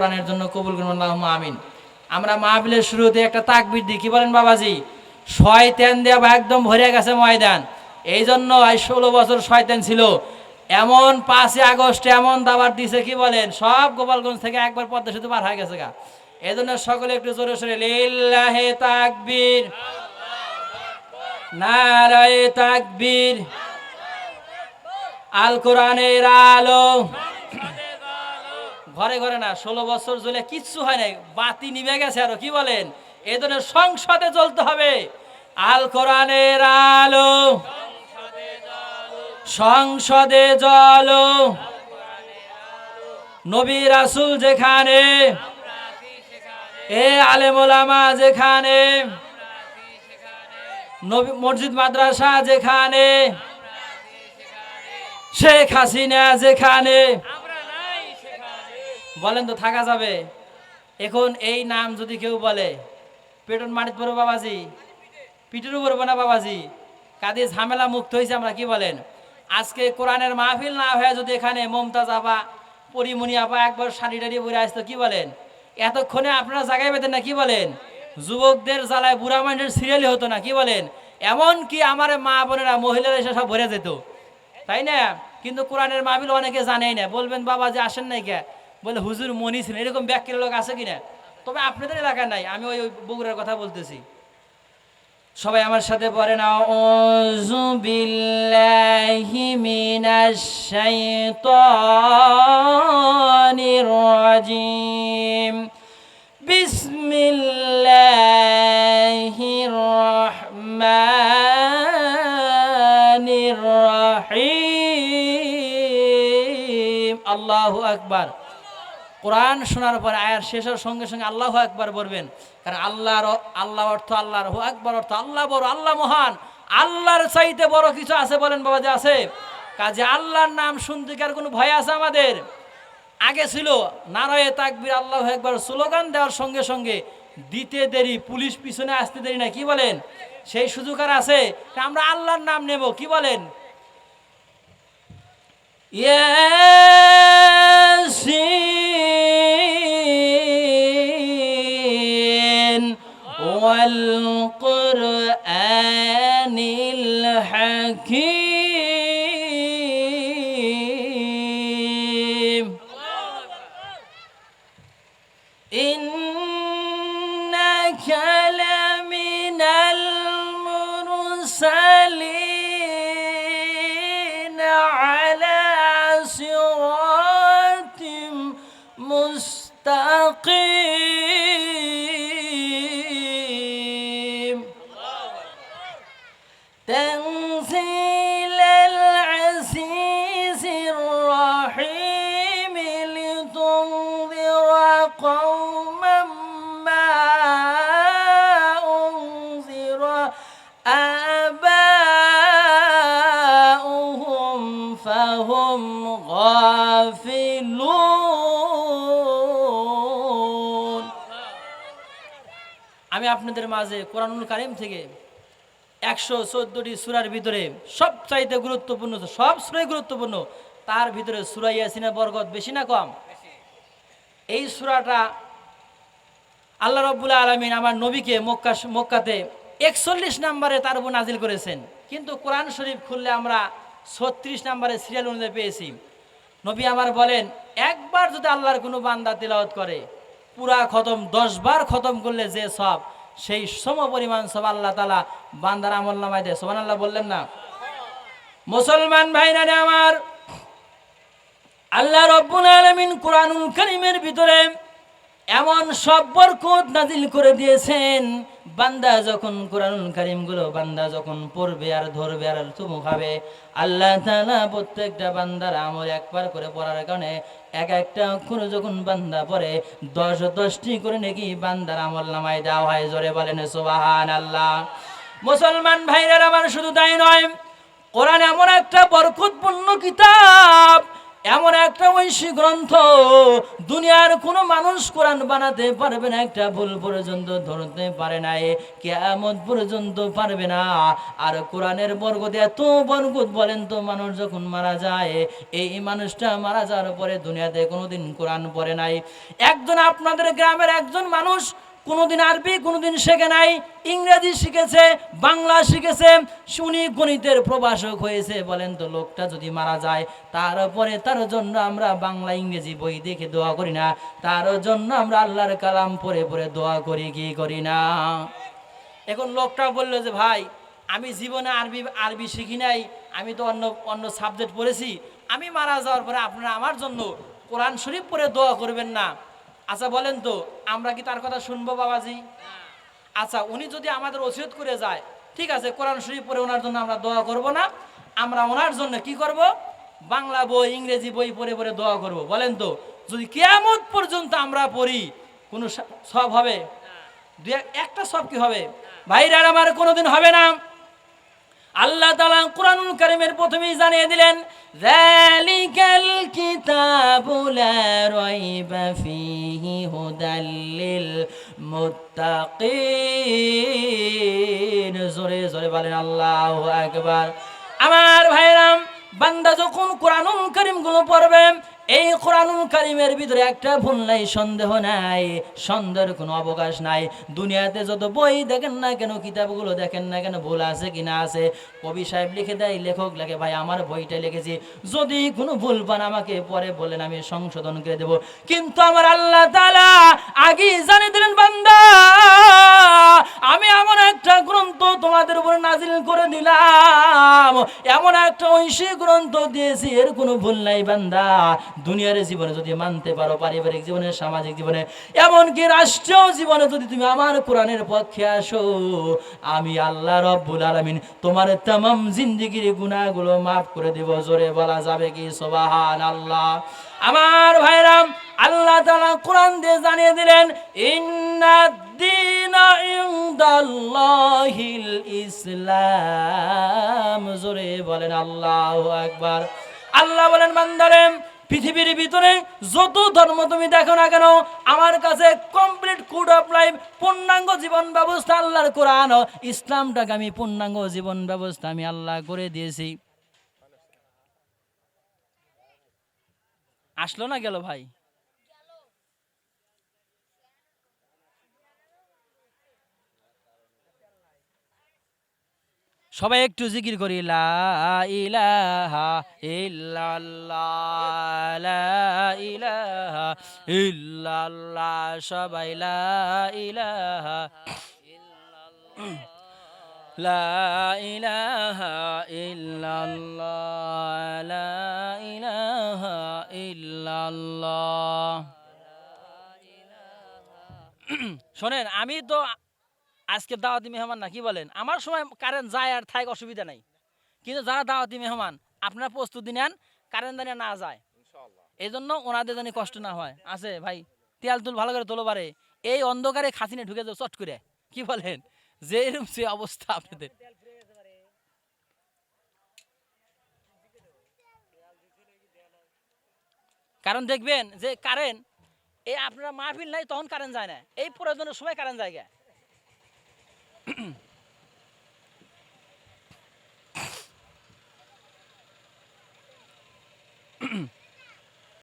কোরআনের জন্য কবুল করুন আল্লাহুম্মা আমিন। আমরা মাহফিলের শুরুতে একটা তাকবীর দিই, কি বলেন বাবাজি? শয়তান দিয়ে একদম ভরে গেছে ময়দান। এই জন্য 16 বছর শয়তান ছিল, এমন 5 আগস্ট এমন দাওয়াত দিছে, কি বলেন, সব গোপালগঞ্জ থেকে একবার পদ্মা সেতু পার হয়ে গেছে গা। এই জন্য সকলে একটু জোরে সোরে লিল্লাহি তাকবীর, নারায়ে তাকবীর, আল কোরআনের আলো। ঘরে ঘরে না, 16 বছর জ্বলে কিচ্ছু হয় নাই, বাতি নিভে গেছে আরো, কি বলেন? এই জন্য সংসদে জ্বলতে হবে আল কোরআনের আলো, সংসদে জ্বলো। নবী রাসূল যেখানে, এ আলেম ওলামা যেখানে, নবী মসজিদ মাদ্রাসা যেখানে, শেখ হাসিনা যেখানে, বলেন তো থাকা যাবে? এখন এই নাম যদি কেউ বলে, পেটন মাটিত পড়বো বাবাজি, পিঠের উপর না বাবাজি, কাদের ঝামেলা মুক্ত হয়েছে আমরা, কি বলেন? আজকে কোরআনের মাহফিল না হয়ে যদি এখানে মমতাজ আপা, পরিমণি আপা একবার শাড়ি টাড়ি পরে আসতো, কি বলেন? এতক্ষণে আপনারা জায়গায় পেতেন না, কি বলেন? যুবকদের জ্বালায় বুড়া মানুষের সিরিয়ালই হতো না, কি বলেন? এমন কি আমার মা বোনেরা, মহিলারা এসে সব ভরে যেত, তাই না? কিন্তু কোরআনের মাহফিল অনেকে জানেই না। বলবেন বাবা যে আসেন নাই কে, বলে হুজুর মনি ছিলেন, এরকম ব্যাখ্যার লোক আছে কিনা? তবে আপনাদের এলাকায় নাই, আমি ওই বগুড়ার কথা বলতেছি। সবাই আমার সাথে পড়েন, আউযু বিল্লাহি মিনাশ শাইতানির রাজিম, বিসমিল্লাহির রহমানির রহিম। আল্লাহু আকবার। কোরআন শোনার পরে আয়ার শেষের সঙ্গে সঙ্গে আল্লাহু আকবার বলবেন, কারণ আল্লাহ অর্থ আল্লাহর, হু আকবার অর্থ আল্লাহ বড়, আল্লাহ মহান। আল্লাহর চাইতে বড় কিছু আছে বলেন বাবা, যে আছে? কাজে আল্লাহর নাম শুনতে কি আর কোনো ভয় আছে আমাদের? আগে ছিল নারায়ে তাকবীর, আল্লাহু আকবার স্লোগান দেওয়ার সঙ্গে সঙ্গে দিতে দেরি, পুলিশ পিছনে আসতে দেরি না, কি বলেন? সেই সুযোগ আর আছে? আমরা আল্লাহর নাম নেব, কি বলেন? ইয়াসিন ওয়াল কুরআনিল হাকীম, ইন্নাকা লামিনাল মুরসালিন আলা সিরাতিম মুস্তাকিম, তানজিলাল আজিজির রহিম, লিতুনযিরা কওমান মা উনযিরা আবাউহুম ফাহুম গাফিলুন। আমি আপনাদের মাঝে কোরআনুল কারীম থেকে 114টি সূরার ভিতরে সবচাইতে গুরুত্বপূর্ণ, সব সূরাই গুরুত্বপূর্ণ, তার ভিতরে সূরা ইয়াসিনের বরকত বেশি না কম? এই সূরাটা আল্লাহ রাব্বুল আলামিন আমার নবীকে মক্কাতে 41 নম্বরে তার উপর নাজিল করেছেন। কিন্তু কোরআন শরীফ খুললে আমরা 36 নম্বরে সিরিয়াল অনুযায়ী পেয়েছি। নবী আমার বলেন, একবার যদি আল্লাহর কোনো বান্দা তিলাওয়াত করে, পুরা খতম 10 বার খতম করলে যে সব, সেই সম পরিমাণ সব আল্লাহ তাআলা বান্দার আমলনামায় দেয়। সুবহানাল্লাহ বললেন না? মুসলমান ভাইরা আমার, আল্লাহ রাব্বুল আলামিন কোরআনুল কারীমের ভিতরে এমন সব বরকত নাজিল করে দিয়েছেন, বান্দা যখন কোরআনুল কারীম গুলো বান্দা যখন পড়বে আর ধরবে আর চুমু খাবে, আল্লাহ তাআলা প্রত্যেকটা বান্দার আমল একবার করে পড়ার কারণে এক একটা অক্ষর যখন বান্দা পড়ে 10টি করে নাকি বান্দার আমল নামায় দেওয়া হয়। জোরে বলেন সুবহানাল্লাহ। মুসলমান ভাইরা আমার, শুধু তাই নয়, কোরআন এমন একটা বরকতপূর্ণ কিতাব, এমন একটা ঐশী গ্রন্থ, দুনিয়ার কোনো মানুষ কোরআন বানাতে পারবে না, একটা ভুল পর্যন্ত ধরতে পারে না, কিয়ামত পর্যন্ত পারবে না। আর কোরআনের বরকত এত বরকত, বলেন তো মানুষ যখন মারা যায়, এই মানুষটা মারা যাওয়ার পরে দুনিয়াতে কোনোদিন কোরআন পড়ে নাই। একজন আপনাদের গ্রামের একজন মানুষ কোনোদিন আরবি কোনোদিন শেখে নাই, ইংরেজি শিখেছে, বাংলা শিখেছে, শুনি গণিতের প্রভাষক হয়েছে। বলেন তো লোকটা যদি মারা যায়, তারপরে তার জন্য আমরা বাংলা ইংরেজি বই দেখে দোয়া করি না? তার জন্য আমরা আল্লাহর কালাম পড়ে পড়ে দোয়া করি কি করি না? এখন লোকটা বললো যে ভাই, আমি জীবনে আরবি আরবি শিখি নাই, আমি তো অন্য অন্য সাবজেক্ট পড়েছি, আমি মারা যাওয়ার পরে আপনারা আমার জন্য কোরআন শরীফ পড়ে দোয়া করবেন না? আচ্ছা বলেন তো, আমরা কি তার কথা শুনবো বাবাজি? আচ্ছা, উনি যদি আমাদের ওসিয়ত করে যায়, ঠিক আছে, কোরআন শরীফ পড়ে ওনার জন্য আমরা দোয়া করব না, আমরা ওনার জন্য কি করব? বাংলা বই ইংরেজি বই পড়ে পড়ে দোয়া করব। বলেন তো, যদি কিয়ামত পর্যন্ত আমরা পড়ি, কোনো সব হবে? একটা সব কি হবে? ভাইরা আমার, কোনোদিন হবে না। আল্লাহ তাআলা কুরআনুল কারীমের প্রথমেই জানিয়ে দিলেন, যালিকাল কিতাবু লা রাইবা ফীহি হুদাল লিল মুত্তাকিন। জোরে জোরে বলেন আল্লাহু আকবার। আমার ভাইরাম, বান্দা যখন কুরআনুল কারীম গুলো পড়বে, এই কুরআনুল কারীমের ভিতরে একটা ভুল নাই, সন্দেহ নাই, সন্দেহের কোনো অবকাশ নাই। দুনিয়াতে যত বই দেখেন না কেন, কিতাবগুলো দেখেন না কেন, ভুল আছে কি না আছে, কবি সাহেব লিখে দেয়, লেখক লেখে, ভাই আমার বইটা লিখেছি, যদি কোনো ভুল পান আমাকে পরে বলেন, আমি সংশোধন করে দেব। কিন্তু আমার আল্লাহ তাআলা আগেই জানিয়ে দিলেন, বান্দা আমি এমন একটা গ্রন্থ তোমাদের উপর নাজিল করে দিলাম, এমন একটা ঐশী গ্রন্থ দিয়েছি, এর কোনো ভুল নাই বান্দা। দুনিয়ার জীবনে যদি মানতে পারো, পারিবারিক জীবনে, সামাজিক জীবনে, এমনকি রাষ্ট্রীয় জীবনে যদি তুমি আমার কোরআনের পক্ষে আসো, আমি আল্লাহ রব্বুল আলামিন তোমার तमाम জিন্দেগীর গুনাহগুলো মাফ করে দেব। জোরে বলা যাবে কি সুবহানাল্লাহ? আমার ভাইরাম, আল্লাহ তাআলা কোরআন দিয়ে জানিয়ে দিলেন, ইন্নাদ-দীনা ইনদাল্লাহিল ইসলাম। জোরে বলেন আল্লাহু আকবার। আল্লাহ বলেন, বান্দারে পৃথিবীর ভিতরে যত ধর্ম তুমি দেখো না কেন, আমার কাছে কমপ্লিট কোড অফ লাইফ, পূর্ণাঙ্গ জীবন ব্যবস্থা আল্লাহর কোরআন ইসলামটাকে আমি পূর্ণাঙ্গ জীবন ব্যবস্থা আমি আল্লাহ করে দিয়েছি। আসলো না গেল ভাই? সবাই একটু জিকির করি, লা ইলাহা ইল্লাল্লাহ, লা ইলাহা ইল্লাল্লাহ, সবাই লা ইলাহা লা ইলাহা ইল্লাল্লাহ, লা ইলাহা ইল্লাল্লাহ। শোনেন, আমি তো আজকে দাওয়াতি মেহমান না, কি বলেন? আমার সময় কারেন্ট যায় আর থাক, অসুবিধা নাই, কিন্তু যারা দাওয়াতি মেহমান, আপনারা প্রস্তুতি নেন, কারেন্ট জানি না যায়, এই জন্য ওনাদের জানি কষ্ট না হয়। আছে ভাই, তেল তুল ভালো করে তোলো পারে, এই অন্ধকারে খাসিনে ঢুকে যাও চট করে, কি বলেন? যে এরকম সে অবস্থা আপনাদের। কারণ দেখবেন যে কারেন্ট, এই আপনারা মাহফিল নাই তখন কারেন্ট যায় না, এই প্রয়োজনের সময় কারেন্ট যায়।